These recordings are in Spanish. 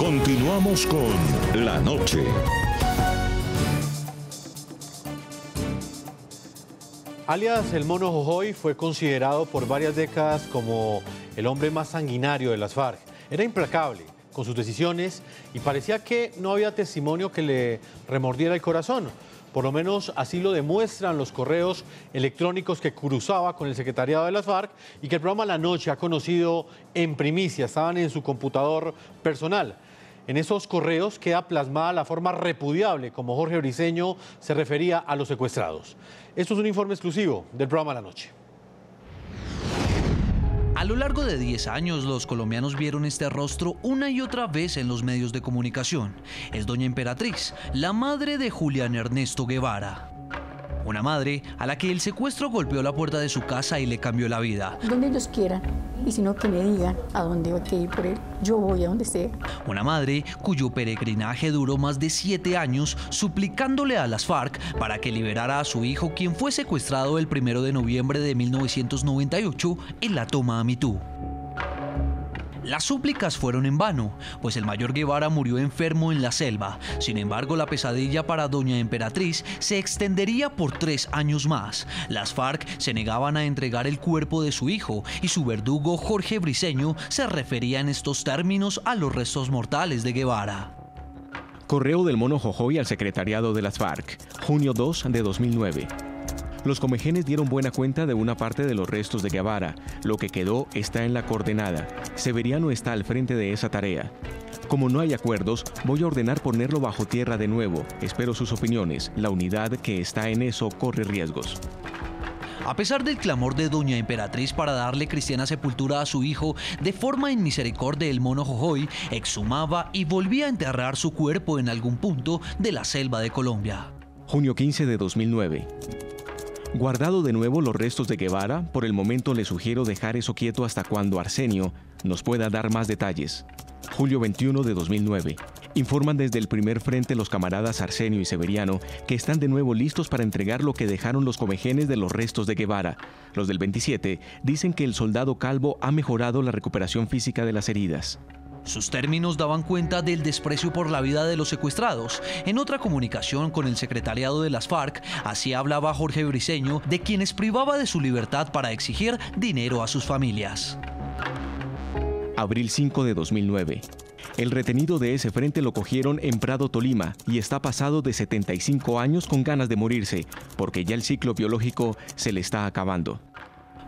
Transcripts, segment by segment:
Continuamos con La Noche. Alias El Mono Jojoy fue considerado por varias décadas como el hombre más sanguinario de las FARC. Era implacable con sus decisiones y parecía que no había testimonio que le remordiera el corazón. Por lo menos así lo demuestran los correos electrónicos que cruzaba con el secretariado de las FARC y que el programa La Noche ha conocido en primicia, estaban en su computador personal. En esos correos queda plasmada la forma repudiable como Jorge Briceño se refería a los secuestrados. Esto es un informe exclusivo del programa La Noche. A lo largo de 10 años, los colombianos vieron este rostro una y otra vez en los medios de comunicación. Es doña Emperatriz, la madre de Julián Ernesto Guevara. Una madre a la que el secuestro golpeó la puerta de su casa y le cambió la vida. Donde ellos quieran, y si no que me digan a dónde hay que ir por él, yo voy a donde sea. Una madre cuyo peregrinaje duró más de 7 años suplicándole a las FARC para que liberara a su hijo, quien fue secuestrado el 1 de noviembre de 1998 en la toma Amitú. Las súplicas fueron en vano, pues el mayor Guevara murió enfermo en la selva. Sin embargo, la pesadilla para doña Emperatriz se extendería por 3 años más. Las FARC se negaban a entregar el cuerpo de su hijo y su verdugo Jorge Briceño se refería en estos términos a los restos mortales de Guevara. Correo del Mono Jojoy al secretariado de las FARC, junio 2 de 2009. Los comejenes dieron buena cuenta de una parte de los restos de Guevara. Lo que quedó está en la coordenada. Severiano está al frente de esa tarea. Como no hay acuerdos, voy a ordenar ponerlo bajo tierra de nuevo. Espero sus opiniones. La unidad que está en eso corre riesgos. A pesar del clamor de doña Emperatriz para darle cristiana sepultura a su hijo, de forma en misericordia el Mono Jojoy exhumaba y volvía a enterrar su cuerpo en algún punto de la selva de Colombia. Junio 15 de 2009. Guardado de nuevo los restos de Guevara, por el momento le sugiero dejar eso quieto hasta cuando Arsenio nos pueda dar más detalles. Julio 21 de 2009. Informan desde el primer frente los camaradas Arsenio y Severiano que están de nuevo listos para entregar lo que dejaron los comejenes de los restos de Guevara. Los del 27 dicen que el soldado Calvo ha mejorado la recuperación física de las heridas. Sus términos daban cuenta del desprecio por la vida de los secuestrados. En otra comunicación con el secretariado de las FARC, así hablaba Jorge Briceño de quienes privaba de su libertad para exigir dinero a sus familias. Abril 5 de 2009. El retenido de ese frente lo cogieron en Prado, Tolima, y está pasado de 75 años con ganas de morirse, porque ya el ciclo biológico se le está acabando.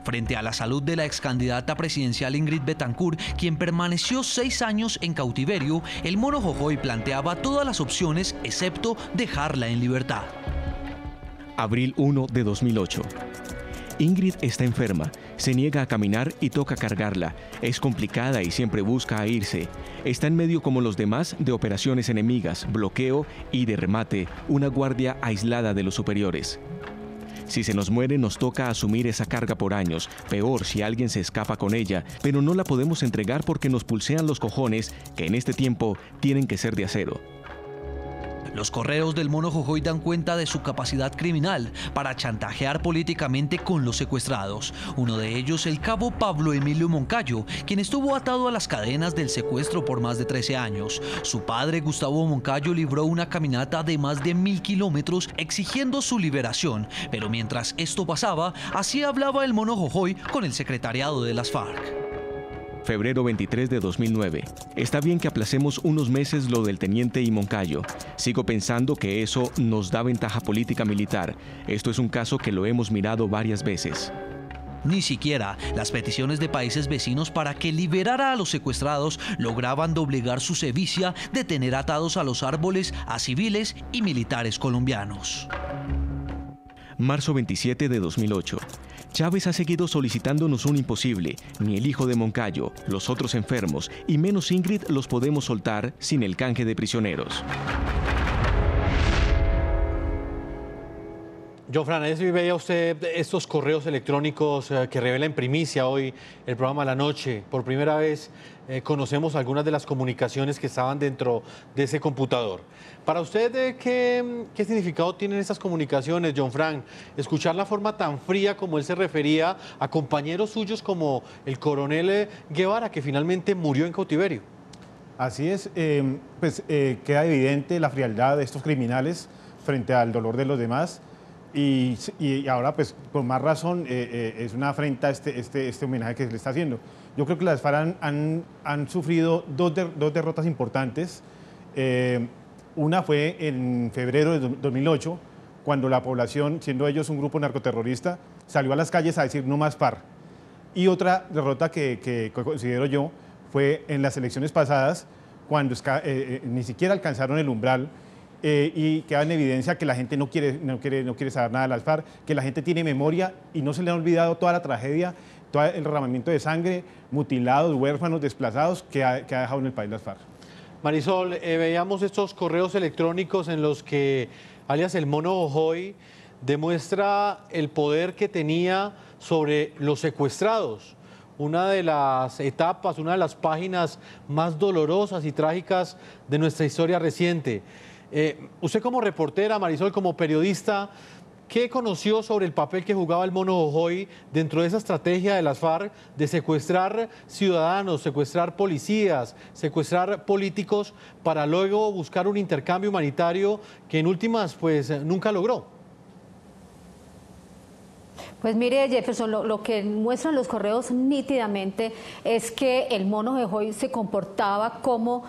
Frente a la salud de la excandidata presidencial Ingrid Betancourt, quien permaneció 6 años en cautiverio, el Mono Jojoy planteaba todas las opciones excepto dejarla en libertad. Abril 1 de 2008. Ingrid está enferma, se niega a caminar y toca cargarla. Es complicada y siempre busca a irse. Está en medio como los demás de operaciones enemigas, bloqueo y de remate, una guardia aislada de los superiores. Si se nos muere, nos toca asumir esa carga por años. Peor si alguien se escapa con ella, pero no la podemos entregar porque nos pulsean los cojones, que en este tiempo tienen que ser de acero. Los correos del Mono Jojoy dan cuenta de su capacidad criminal para chantajear políticamente con los secuestrados. Uno de ellos, el cabo Pablo Emilio Moncayo, quien estuvo atado a las cadenas del secuestro por más de 13 años. Su padre, Gustavo Moncayo, libró una caminata de más de 1000 kilómetros exigiendo su liberación. Pero mientras esto pasaba, así hablaba el Mono Jojoy con el secretariado de las FARC. Febrero 23 de 2009. Está bien que aplacemos unos meses lo del teniente y Moncayo. Sigo pensando que eso nos da ventaja política militar. Esto es un caso que lo hemos mirado varias veces. Ni siquiera las peticiones de países vecinos para que liberara a los secuestrados lograban doblegar su sevicia de tener atados a los árboles a civiles y militares colombianos. Marzo 27 de 2008. Chávez ha seguido solicitándonos un imposible. Ni el hijo de Moncayo, los otros enfermos y menos Ingrid los podemos soltar sin el canje de prisioneros. John Fran, si veía usted estos correos electrónicos que revela en primicia hoy el programa La Noche. Por primera vez conocemos algunas de las comunicaciones que estaban dentro de ese computador. Para usted, ¿qué significado tienen estas comunicaciones, John Fran? Escuchar la forma tan fría como él se refería a compañeros suyos como el coronel Guevara, que finalmente murió en cautiverio. Así es, queda evidente la frialdad de estos criminales frente al dolor de los demás y ahora pues con más razón es una afrenta este homenaje que se le está haciendo. Yo creo que las FARC han sufrido dos derrotas importantes. Una fue en febrero de 2008, cuando la población, siendo ellos un grupo narcoterrorista, salió a las calles a decir no más FARC. Y otra derrota que considero yo fue en las elecciones pasadas, cuando ni siquiera alcanzaron el umbral y queda en evidencia que la gente no quiere saber nada de las FARC, que la gente tiene memoria y no se le ha olvidado toda la tragedia, todo el derramamiento de sangre, mutilados, huérfanos, desplazados que ha dejado en el país las FARC. Marisol, veíamos estos correos electrónicos en los que alias el Mono Ojoy demuestra el poder que tenía sobre los secuestrados. Una de las etapas, una de las páginas más dolorosas y trágicas de nuestra historia reciente. Usted como reportera, Marisol, como periodista, ¿qué conoció sobre el papel que jugaba el Mono Ojoy dentro de esa estrategia de las FARC de secuestrar ciudadanos, secuestrar policías, secuestrar políticos para luego buscar un intercambio humanitario que en últimas pues nunca logró? Pues mire, Jefferson, lo que muestran los correos nítidamente es que el Mono Ojoy se comportaba como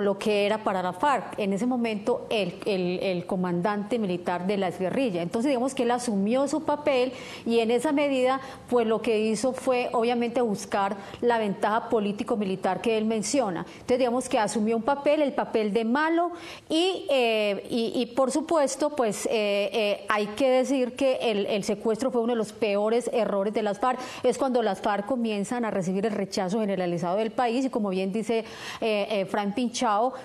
lo que era para la FARC, en ese momento el comandante militar de la exguerrilla. Entonces digamos que él asumió su papel y en esa medida pues lo que hizo fue obviamente buscar la ventaja político-militar que él menciona. Entonces digamos que asumió un papel, el papel de malo y por supuesto pues hay que decir que el secuestro fue uno de los peores errores de las FARC. Es cuando las FARC comienzan a recibir el rechazo generalizado del país y como bien dice Frank Pinchao,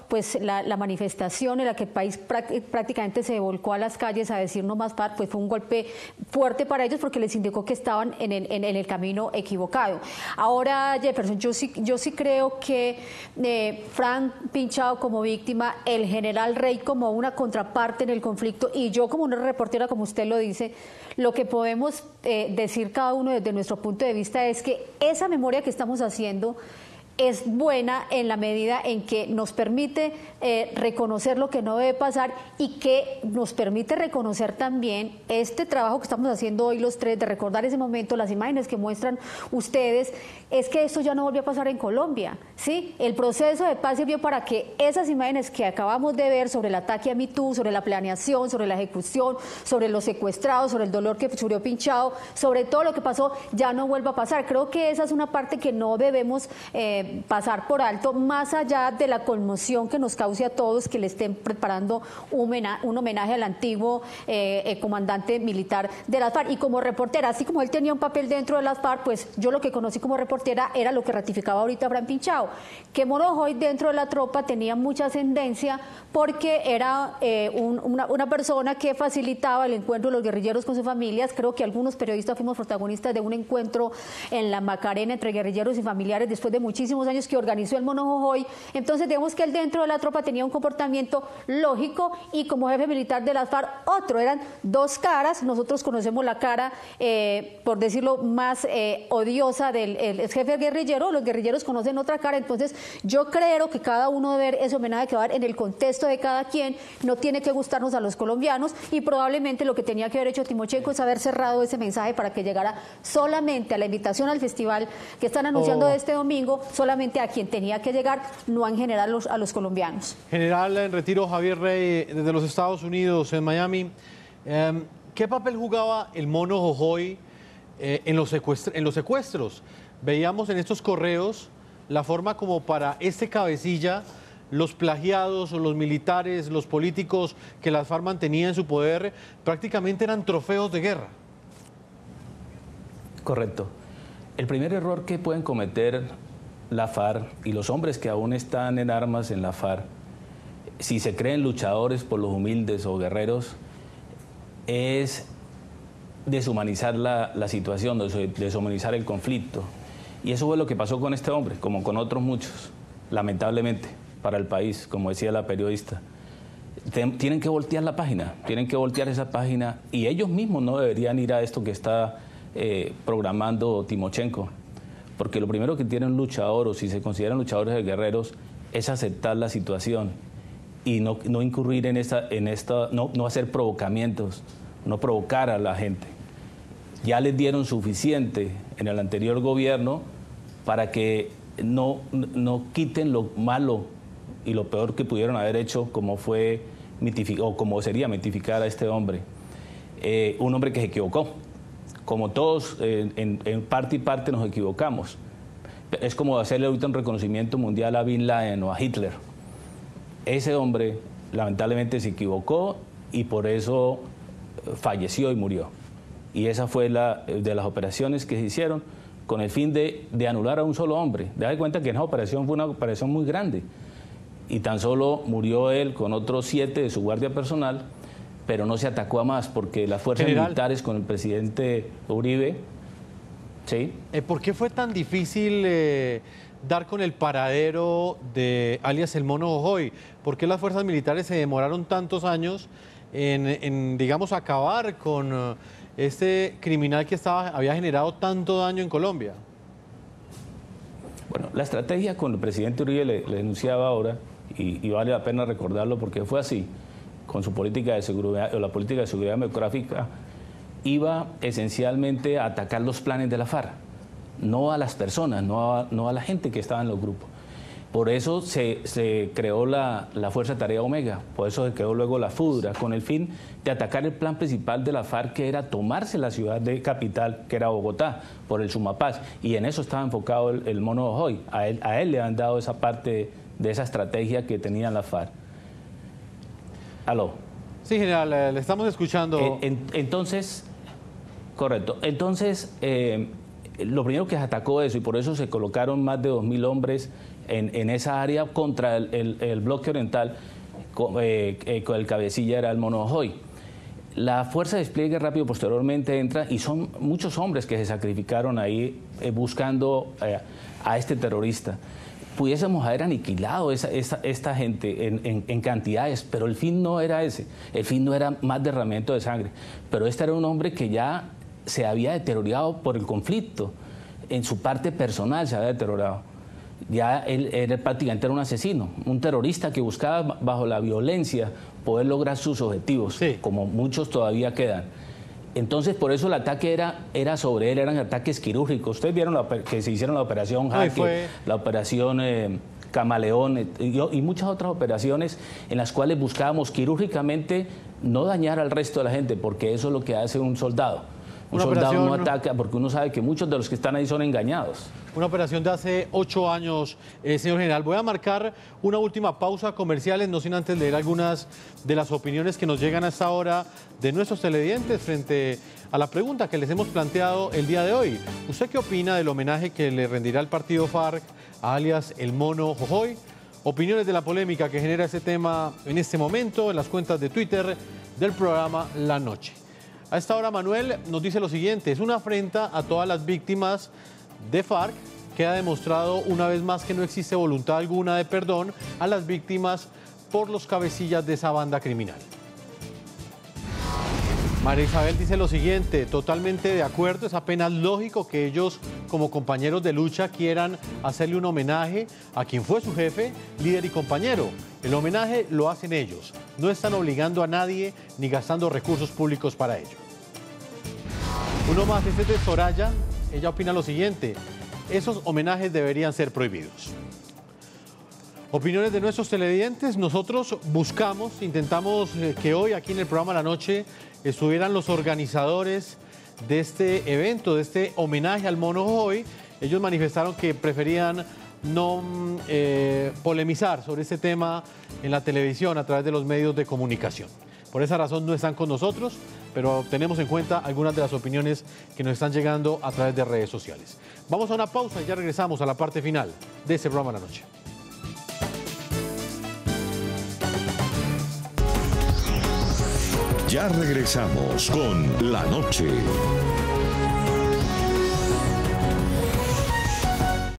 pues la manifestación en la que el país prácticamente se volcó a las calles a decir no más FARC, pues fue un golpe fuerte para ellos porque les indicó que estaban en el camino equivocado. Ahora, Jefferson, yo sí creo que Frank Pinchao como víctima, el general Rey como una contraparte en el conflicto y yo como una reportera, como usted lo dice, lo que podemos decir cada uno desde nuestro punto de vista es que esa memoria que estamos haciendo es buena en la medida en que nos permite reconocer lo que no debe pasar y que nos permite reconocer también este trabajo que estamos haciendo hoy los tres, de recordar ese momento, las imágenes que muestran ustedes, es que esto ya no volvió a pasar en Colombia, ¿sí? El proceso de paz sirvió para que esas imágenes que acabamos de ver sobre el ataque a MeToo, sobre la planeación, sobre la ejecución, sobre los secuestrados, sobre el dolor que sufrió Pinchao, sobre todo lo que pasó, ya no vuelva a pasar. Creo que esa es una parte que no debemos pasar por alto, más allá de la conmoción que nos cause a todos que le estén preparando un homenaje al antiguo comandante militar de las FARC. Y como reportera, así como él tenía un papel dentro de las FARC, pues yo lo que conocí como reportera era lo que ratificaba ahorita Frank Pinchao, que Mono Ojoy dentro de la tropa tenía mucha ascendencia porque era una persona que facilitaba el encuentro de los guerrilleros con sus familias. Creo que algunos periodistas fuimos protagonistas de un encuentro en la Macarena entre guerrilleros y familiares después de muchísimos años que organizó el Mono Ojoy. Entonces digamos que él dentro de la tropa tenía un comportamiento lógico y como jefe militar de las FARC otro, eran dos caras. Nosotros conocemos la cara, por decirlo más odiosa del jefe guerrillero, los guerrilleros conocen otra cara. Entonces yo creo que cada uno debe ver ese homenaje que va a dar en el contexto de cada quien, no tiene que gustarnos a los colombianos y probablemente lo que tenía que haber hecho Timochenko es haber cerrado ese mensaje para que llegara solamente a la invitación al festival que están anunciando este domingo, solamente a quien tenía que llegar, no en general a los colombianos. General en retiro Javier Rey, desde los Estados Unidos, en Miami, ¿qué papel jugaba el Mono Ojoy en los secuestros? Veíamos en estos correos la forma como para este cabecilla, los plagiados, los militares, los políticos que las FARC mantenían en su poder, prácticamente eran trofeos de guerra. Correcto. El primer error que pueden cometer la FARC y los hombres que aún están en armas en la FARC, si se creen luchadores por los humildes o guerreros, es deshumanizar la situación, deshumanizar el conflicto. Y eso fue lo que pasó con este hombre, como con otros muchos, lamentablemente, para el país, como decía la periodista. Tienen que voltear la página, tienen que voltear esa página y ellos mismos no deberían ir a esto que está programando Timochenko. Porque lo primero que tiene un luchador, o si se consideran luchadores de guerreros, es aceptar la situación y no incurrir no hacer provocamientos, no provocar a la gente. Ya les dieron suficiente en el anterior gobierno para que no quiten lo malo y lo peor que pudieron haber hecho, como fue como sería mitificar a este hombre. Un hombre que se equivocó. Como todos, en parte y parte nos equivocamos. Es como hacerle ahorita un reconocimiento mundial a Bin Laden o a Hitler. Ese hombre lamentablemente se equivocó y por eso falleció y murió. Y esa fue de las operaciones que se hicieron con el fin de anular a un solo hombre. Date cuenta que esa operación fue una operación muy grande. Y tan solo murió él con otros 7 de su guardia personal, pero no se atacó a más porque las fuerzas militares con el presidente Uribe... ¿Sí? ¿Por qué fue tan difícil dar con el paradero de alias el Mono Jojoy? ¿Por qué las fuerzas militares se demoraron tantos años en digamos, acabar con este criminal que había generado tanto daño en Colombia? Bueno, la estrategia con el presidente Uribe le denunciaba ahora, y vale la pena recordarlo porque fue así, con su política de seguridad, o la política de seguridad demográfica, iba esencialmente a atacar los planes de la FARC, no a las personas, no a la gente que estaba en los grupos. Por eso se creó la Fuerza Tarea Omega, por eso se creó luego la FUDRA, con el fin de atacar el plan principal de la FARC, que era tomarse la ciudad de capital, que era Bogotá, por el Sumapaz, y en eso estaba enfocado el Mono Jojoy. A él le han dado esa parte de esa estrategia que tenían la FARC. ¿Aló? Sí, general, le estamos escuchando. Entonces, correcto. Entonces, lo primero que se atacó eso, y por eso se colocaron más de 2.000 hombres en esa área contra el bloque oriental, con el cabecilla era el Mono Jojoy. La fuerza de despliegue rápido posteriormente entra y son muchos hombres que se sacrificaron ahí buscando a este terrorista. Pudiésemos haber aniquilado esta gente en cantidades, pero el fin no era ese. El fin no era más derramamiento de sangre. Pero este era un hombre que ya se había deteriorado por el conflicto. En su parte personal se había deteriorado. Ya él prácticamente era un asesino, un terrorista que buscaba bajo la violencia poder lograr sus objetivos, sí, como muchos todavía quedan. Entonces, por eso el ataque era sobre él, eran ataques quirúrgicos. Ustedes vieron que se hicieron la operación Jaque, la operación Camaleón y muchas otras operaciones en las cuales buscábamos quirúrgicamente no dañar al resto de la gente, porque eso es lo que hace un soldado. Un soldado no ataca porque uno sabe que muchos de los que están ahí son engañados. Una operación de hace 8 años, señor general. Voy a marcar una última pausa comerciales, no sin antes leer algunas de las opiniones que nos llegan a esta hora de nuestros televidentes frente a la pregunta que les hemos planteado el día de hoy. ¿Usted qué opina del homenaje que le rendirá el partido FARC a alias el Mono Jojoy? Opiniones de la polémica que genera ese tema en este momento en las cuentas de Twitter del programa La Noche. A esta hora Manuel nos dice lo siguiente: es una afrenta a todas las víctimas de FARC. Queda demostrado una vez más que no existe voluntad alguna de perdón a las víctimas por los cabecillas de esa banda criminal. María Isabel dice lo siguiente: totalmente de acuerdo, es apenas lógico que ellos como compañeros de lucha quieran hacerle un homenaje a quien fue su jefe, líder y compañero. El homenaje lo hacen ellos, no están obligando a nadie ni gastando recursos públicos para ello. Uno más, este es de Soraya, ella opina lo siguiente: esos homenajes deberían ser prohibidos. Opiniones de nuestros televidentes. Nosotros intentamos que hoy aquí en el programa La Noche estuvieran los organizadores de este evento, de este homenaje al Mono Jojoy. Ellos manifestaron que preferían no polemizar sobre este tema en la televisión a través de los medios de comunicación. Por esa razón no están con nosotros, pero tenemos en cuenta algunas de las opiniones que nos están llegando a través de redes sociales. Vamos a una pausa y ya regresamos a la parte final de este programa La Noche. Ya regresamos con La Noche.